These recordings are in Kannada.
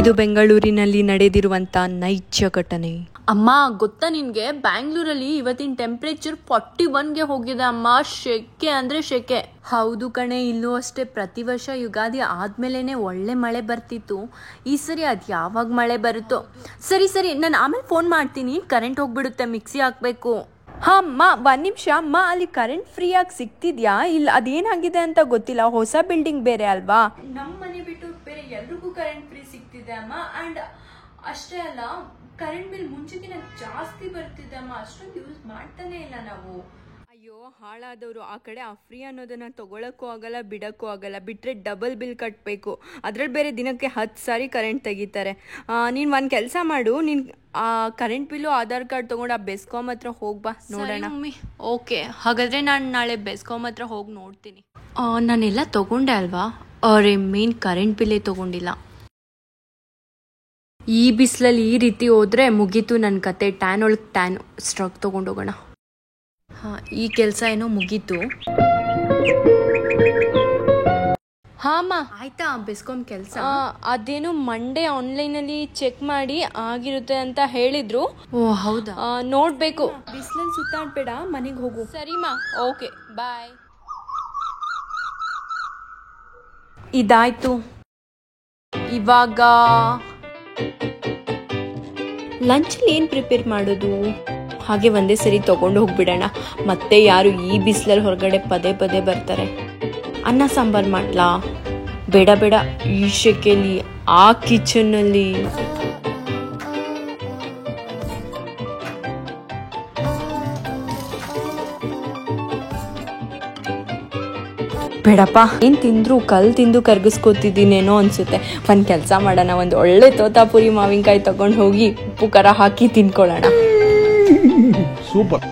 ಇದು ಬೆಂಗಳೂರಿನಲ್ಲಿ ನಡೆದಿರುವಂತ ನೈಜ ಘಟನೆ. ಅಮ್ಮ ಗೊತ್ತಾ ನಿನ್ಗೆ, ಬ್ಯಾಂಗ್ಳೂರಲ್ಲಿ ಇವತ್ತಿನ ಟೆಂಪರೇಚರ್ 41ಗೆ ಹೋಗಿದೆ ಅಮ್ಮ. ಶೆಕೆ ಅಂದ್ರೆ ಶೆಕೆ. ಹೌದು ಕಣೆ, ಇಲ್ಲೂ ಅಷ್ಟೇ. ಪ್ರತಿ ವರ್ಷ ಯುಗಾದಿ ಆದ್ಮೇಲೆನೆ ಒಳ್ಳೆ ಮಳೆ ಬರ್ತಿತ್ತು. ಈ ಸರಿ ಅದ್ ಯಾವಾಗ ಮಳೆ ಬರುತ್ತೋ. ಸರಿ ನಾನು ಆಮೇಲೆ ಫೋನ್ ಮಾಡ್ತೀನಿ. ಕರೆಂಟ್ ಹೋಗ್ಬಿಡುತ್ತೆ, ಮಿಕ್ಸಿ ಹಾಕ್ಬೇಕು. ಹಾ ಅಮ್ಮ, 1 ನಿಮಿಷ ಅಮ್ಮ. ಅಲ್ಲಿ ಕರೆಂಟ್ ಫ್ರೀ ಆಗಿ ಸಿಗ್ತಿದ್ಯಾ? ಇಲ್ಲ ಅದೇನಾಗಿದೆ ಅಂತ ಗೊತ್ತಿಲ್ಲ. ಹೊಸ ಬಿಲ್ಡಿಂಗ್ ಬೇರೆ ಅಲ್ವಾ? ನಮ್ಮ ಮನೆ ಬಿಟ್ಟು ಬೇರೆ ಎಲ್ರಿಗೂ ಕರೆಂಟ್ ಫ್ರೀ ಸಿಗ್ತಿದೆ ಅಮ್ಮ. ಅಂಡ್ ಅಷ್ಟೇ ಅಲ್ಲ, ಕರೆಂಟ್ ಬಿಲ್ ಮುಂಚೆಗಿನ ಜಾಸ್ತಿ ಬರ್ತಿದೆ ಅಮ್ಮ. ಅಷ್ಟೊಂದು ಯೂಸ್ ಮಾಡ್ತಾನೆ ಇಲ್ಲ ನಾವು. ಅಯ್ಯೋ ಹಾಳಾದವರು. ಆ ಕಡೆ ಆ ಫ್ರೀ ಅನ್ನೋದನ್ನ ತಗೊಳಕ್ಕೂ ಆಗಲ್ಲ, ಬಿಡಕ್ಕೂ ಆಗಲ್ಲ. ಬಿಟ್ರೆ ಡಬಲ್ ಬಿಲ್ ಕಟ್ಟಬೇಕು. ಅದ್ರಲ್ಲಿ ಬೇರೆ ದಿನಕ್ಕೆ 10 ಸಾರಿ ಕರೆಂಟ್ ತೆಗಿತಾರೆ. ನೀನು ಒಂದು ಕೆಲಸ ಮಾಡು, ನೀನು ಆ ಕರೆಂಟ್ ಬಿಲ್ಲು ಆಧಾರ್ ಕಾರ್ಡ್ ತಗೊಂಡು ಆ ಬೆಸ್ಕಾಮ್ ಹತ್ರ ಹೋಗ್ಬಾ, ನೋಡೋಣ. ಓಕೆ, ಹಾಗಾದ್ರೆ ನಾನು ನಾಳೆ ಬೆಸ್ಕಾಮ್ ಹತ್ರ ಹೋಗಿ ನೋಡ್ತೀನಿ. ನಾನೆಲ್ಲ ತಗೊಂಡೆ ಅಲ್ವಾ? ಅವ್ರೆ ಮೇನ್ ಕರೆಂಟ್ ಬಿಲ್ಲೇ ತಗೊಂಡಿಲ್ಲ. ಈ ಬಿಸಿಲಲ್ಲಿ ಈ ರೀತಿ ಹೋದ್ರೆ ಮುಗೀತು ನನ್ನ ಕತೆ. ಟ್ಯಾನ್ ಒಳಗೆ ಟ್ಯಾನ್. ಸ್ಟ್ರಕ್ ತಗೊಂಡೋಗೋಣ. ಹಾಂ, ಈ ಕೆಲಸ ಏನೋ ಮುಗೀತು. ಹಾಂ ಅಮ್ಮ, ಆಯ್ತಾ ಬೆಸ್ಕಾಮ್ ಕೆಲಸ? ಅದೇನು ಮಂಡೇ ಆನ್ಲೈನಲ್ಲಿ ಚೆಕ್ ಮಾಡಿ ಆಗಿರುತ್ತೆ ಅಂತ ಹೇಳಿದ್ರು. ಓ ಹೌದಾ? ನೋಡ್ಬೇಕು. ಬಿಸಿಲಲ್ಲಿ ಸುತ್ತಾಡ್ಬೇಡ, ಮನೆಗೆ ಹೋಗು. ಸರಿಮಾ, ಓಕೆ ಬಾಯ್. ಇದಾಯ್ತು. ಇವಾಗ ಲಂಚಲ್ಲಿ ಏನು ಪ್ರಿಪೇರ್ ಮಾಡೋದು? ಹಾಗೆ ಒಂದೇ ಸರಿ ತಗೊಂಡು ಹೋಗ್ಬಿಡೋಣ. ಮತ್ತೆ ಯಾರು ಈ ಬಿಸಿಲಲ್ಲಿ ಹೊರಗಡೆ ಪದೇ ಬರ್ತಾರೆ. ಅನ್ನ ಸಾಂಬಾರು ಮಾಡ್ಲಾ? ಬೇಡ, ಈ ಶೆಕೆಲಿ ಆ ಕಿಚನ್ನಲ್ಲಿ. ಬೇಡಪ್ಪ, ಏನ್ ತಿಂದ್ರು ಕಲ್ ತಿಂದು ಕರ್ಗಿಸ್ಕೋತಿದ್ದೀನೇನೋ ಅನ್ಸುತ್ತೆ. ಒಂದ್ ಕೆಲಸ ಮಾಡೋಣ, ಒಂದು ಒಳ್ಳೆ ತೋತಾಪುರಿ ಮಾವಿನಕಾಯಿ ತಗೊಂಡು ಹೋಗಿ ಉಪ್ಪು ಖಾರ ಹಾಕಿ ತಿನ್ಕೊಳ್ಳೋಣ. ಸೂಪರ್.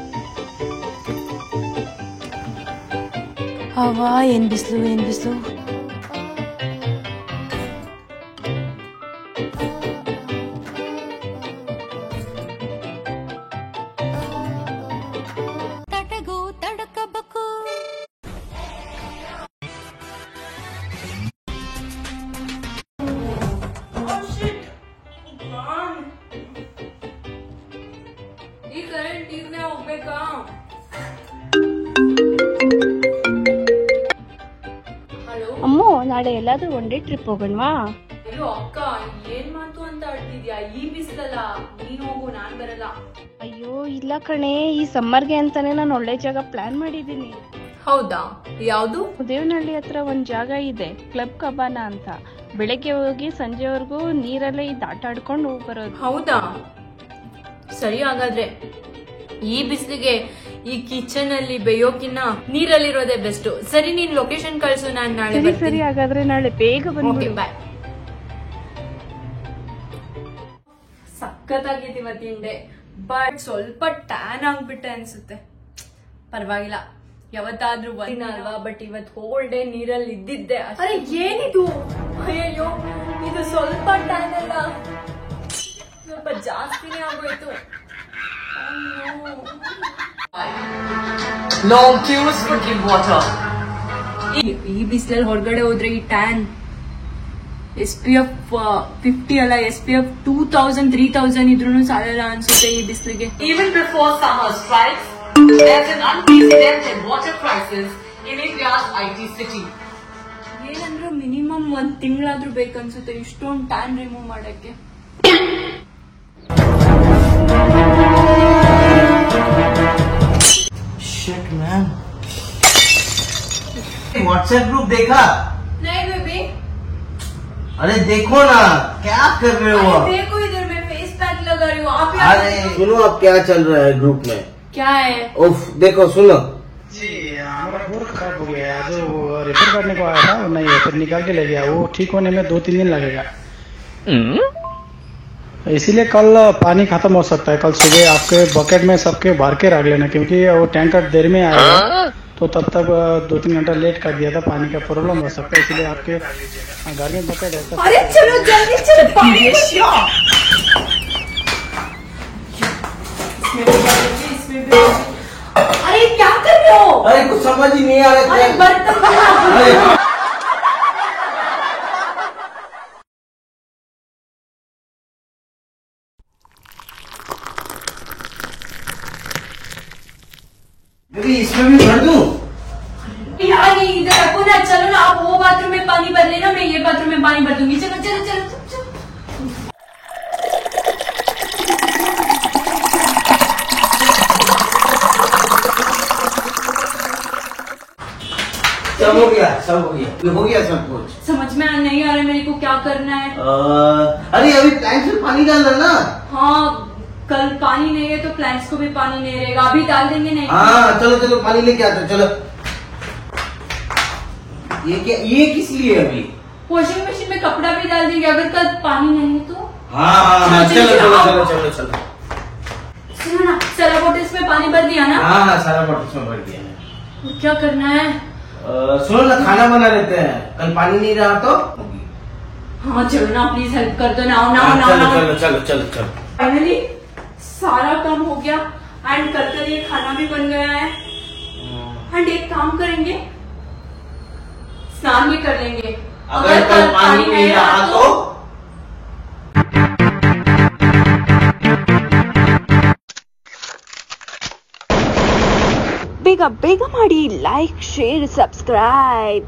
ಹವಾ, ಏನ್ ಬಿಸಿಲು. ಈ ಕರೆಂಟ್ ಈಗನೇ ಹೋಗ್ಬೇಕಾ? ಅಮ್ಮೋ, ನಾಳೆ ಎಲ್ಲಾದ್ರೂ ಒನ್ ಡೇ ಟ್ರಿಪ್ ಹೋಗೋಣವಾ? ಅಯ್ಯೋ ಅಕ್ಕ, ಏನ್ ಮಾತು ಅಂತ ಆಡ್ತಿದ್ಯಾ? ಈ ಬಿಸಿಲಲ್ಲ, ನೀನ್ ಹೋಗು, ನಾನ್ ಬರಲ್ಲ. ಅಯ್ಯೋ ಇಲ್ಲ ಕಣೆ, ಈ ಸಮ್ಮರ್ಗೆ ಅಂತಾನೆ ನಾನು ಒಳ್ಳೆ ಜಾಗ ಪ್ಲಾನ್ ಮಾಡಿದೀನಿ. ಹೌದಾ? ಯಾವ್ದು? ದೇವನಹಳ್ಳಿ ಹತ್ರ ಒಂದ್ ಜಾಗ ಇದೆ, ಕ್ಲಬ್ ಕಬಾನ ಅಂತ. ಬೆಳಗ್ಗೆ ಹೋಗಿ ಸಂಜೆವರೆಗೂ ನೀರಲ್ಲೇ ಆಟ ಆಡ್ಕೊಂಡು ಹೋಗಿ ಬರೋದು. ಹೌದಾ? ಸರಿ, ಹಾಗಾದ್ರೆ ಈ ಬಿಸಿಲಿಗೆ ಈ ಕಿಚನ್ ಅಲ್ಲಿ ಬೇಯೋಕಿನ್ನ ನೀರಲ್ಲಿರೋದೇ ಬೆಸ್ಟ್. ಸರಿ, ನೀನ್ ಲೊಕೇಶನ್ ಕಳ್ಸು, ನಾನ್ ನಾಳೆ ಬರ್ತೀನಿ. ಸರಿ, ಹಾಗಾದ್ರೆ ನಾಳೆ ಬೇಗ ಬಂದ್ಬಿಡು. ಬಾಯ್. ಸಖತ್ತಾಗಿತ್ತು ಇವತ್ತಿನ ಡೇ. ಬಟ್ ಸ್ವಲ್ಪ ಟ್ಯಾನ್ ಆಗ್ಬಿಟ್ಟೆ ಅನ್ಸುತ್ತೆ. ಪರವಾಗಿಲ್ಲ, ಯಾವತ್ತಾದ್ರೂ ಒಂದಿನ ಅಲ್ವಾ. ಬಟ್ ಇವತ್ ಹೋಲ್ ಡೇ ನೀರಲ್ಲಿ ಇದ್ದಿದ್ದೆ. ಅರೆ ಏನಿದು? ಅಯ್ಯೋ, ಇದು ಸ್ವಲ್ಪ ಟ್ಯಾನ್ ಅಲ್ಲ, ಸ್ವಲ್ಪ ಜಾಸ್ತಿನೇ ಆಗೋಯ್ತು. Long queues for drink water. ಈ ಬಿಸಿಲಲ್ಲಿ ಹೊರಗಡೆ ಹೋದ್ರೆ ಈ ಟ್ಯಾನ್ SPF 50 ಅಲ್ಲ, SPF 2000 3000 ಇದ್ರೂ ಸಾಲಲ್ಲ ಅನ್ಸುತ್ತೆ ಈ ಬಿಸಿಲಿಗೆ. Even before summer strikes, there's an unprecedented water crisis in India's IT city. ಏನಂದ್ರೆ ಮಿನಿಮಮ್ 1 ತಿಂಗಳಾದ್ರೂ ಬೇಕನ್ಸುತ್ತೆ ಇಷ್ಟೊಂದು ಟ್ಯಾನ್ ರಿಮೂವ್ ಮಾಡಕ್ಕೆ. Shit man. व्हाट्सएप ग्रुप देखा? नहीं बेबी. अरे देखो ना, क्या कर रहे हो आप? देखो इधर, मैं फेस पैक लगा रही हूँ. आप अरे सुनो, अब क्या चल रहा है ग्रुप में? क्या है? उफ, देखो सुनो जी, हमारा बोर खराब हो गया है, जो रिपेयर करने को आया था वो नहीं है, फिर निकाल के ले गया. वो ठीक होने में 2-3 दिन लगेगा. इसीलिए कल पानी खत्म हो सकता है. कल सुबह आपके बकेट में सबके भर के रख लेना, क्योंकि वो टैंकर देर में आएगा तो तब तक 2-3 घंटा लेट कर दिया था. पानी का प्रॉब्लम हो सकता है, इसलिए आपके घर में बकेट है. अरे चलो जल्दी चलो, पानी अरे क्या कर रहे हो? अरे कुछ समझ ही नहीं आ रहा. अरे बर्तन अभी इसमें भी भर दूं? यार ये इधर रखो ना, चलो ना, आप वो बाथरूम में पानी भर लेना, मैं ये बाथरूम में पानी भर दूंगी। चलो चलो चलो चलो, चलो। सब हो गया, सब हो गया, ये हो गया सब कुछ। समझ में नहीं आ रहा मेरे को क्या करना है। अरे अभी टैंक से पानी डालना ना। हाँ, कल पानी नहीं है तो प्लांट्स को भी पानी नहीं रहेगा, अभी डाल देंगे। नहीं हाँ चलो चलो पानी लेके आते, चलो। ये क्या, ये किस लिए अभी? वॉशिंग मशीन में कपड़ा भी डाल देंगे अगर कल पानी नहीं है तो। हाँ चलो चलो चलो चलो चलो। सुनो ना, सारा बॉटल्स में पानी भर दिया ना? हाँ सारा बॉटल्स में भर दिया है। क्या करना है? सुनो ना, खाना बना लेते हैं, कल पानी नहीं रहा तो। हाँ चलो ना, प्लीज हेल्प कर दो ना। चलो चलो चलो चलो। फाइनली सारा काम हो गया एंड कर ये खाना भी बन गया है। एंड एक काम करेंगे, स्नान भी कर लेंगे अगर कल पानी नहीं रहा तो। ಬೇಗ ಬೇಗ ಮಾಡಿ ಲೈಕ್ ಶೇರ್ ಸಬ್ಸ್ಕ್ರೈಬ್